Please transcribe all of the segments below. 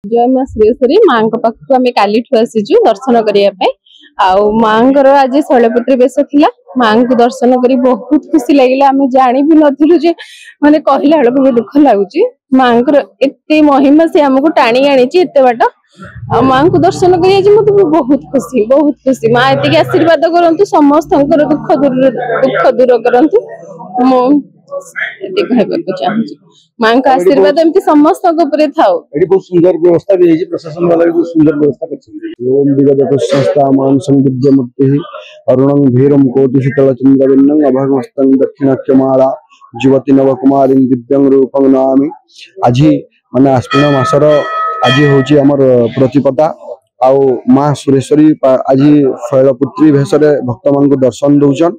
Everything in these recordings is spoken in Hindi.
जय मां श्रेयश्वरी माँ पाखक आम काली आसीचु दर्शन करने माँ आज शैलपुत्री बेश थिला माँ को दर्शन कर बहुत खुशी लगे आम जानी भी नथिलु जे माने कहला बेलू भी दुख लगुच माँ एते महिमा से आमको टाणी आनी एत बाट माँ को दर्शन कर मत बहुत खुशी माँ एति आशीर्वाद करंतु समस्त दुख दूर करंतु चाहूँ माँ का आशीर्वाद एमती समस्त बहुत सुंदर व्यवस्था भी है प्रशासन वाला भी बहुत सुंदर व्यवस्था कर संस्था मान संविद्यमूर्ति अरुणं भीरम कोटि शीतल चंद्रबिन्नं अभगमस्तं दक्षिणाख्यमाला युवती नवकुमारी दिव्यांग रूपं नामी आज माने आश्विन मासर आज हूँ आमर प्रतिपदा आउ माँ सुरेश्वरी आज शैलपुत्री भेष भक्त मान दर्शन दौन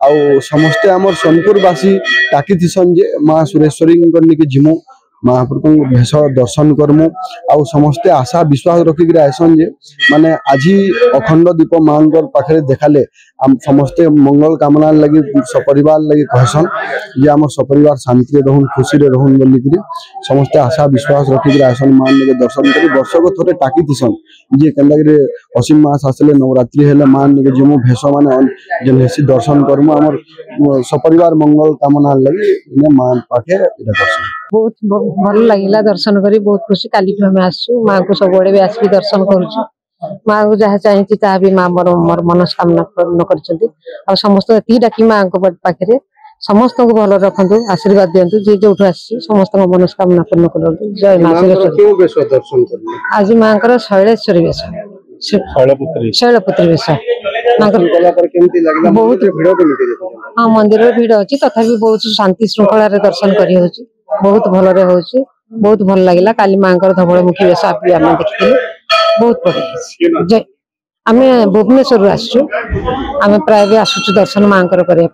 आउ समस्ते आमर सोनपुरवासी टाकी जे माँ सुरेश्वरी जिमु महाप्रभु भेष दर्शन करमु आउ समस्ते आशा विश्वास रखिक आसन जे माने आज अखंड दीप माँ पाखे देखाले समस्ते मंगल कामना लगी सपरिवार लगी कहसन जे आम सपरिवार शांति रहन खुशी रहन बोलिक समस्ते आशा विश्वास रखिक आसन माँ लगे दर्शन कर वर्षक थोड़े टाकी जे के असीम मास आसले नवरात्रि हेले माँ लगे जिमु भेष माने दर्शन करमु आम सपरिवार मंगल कामना लगी माँ पाखे दर्शन बहुत भल लगे दर्शन करी बहुत खुशी काली आम आसु माँ को सब भी आसिक दर्शन करुचु माँ को जहाँ चाहिए भी माँ मोर मनस्कामना पूर्ण कर समस्त डाकी माँ को पाखे समस्त को भल रखु आशीर्वाद दिंतु जी जो समस्त मनस्कामना पूर्ण कर जय माँ आज माँ को शैलेश्वरी बेश शैलपुत्री बेश हाँ मंदिर भीड़ अच्छी तथापि बहुत शांति श्रृंखला दर्शन कर बहुत भल बहुत भल लगे काली माँ धवलमुखी बेश आम देखी बहुत बढ़िया आम भुवनेश्वर आसु आम प्राय भी आसुचु दर्शन माँ करने।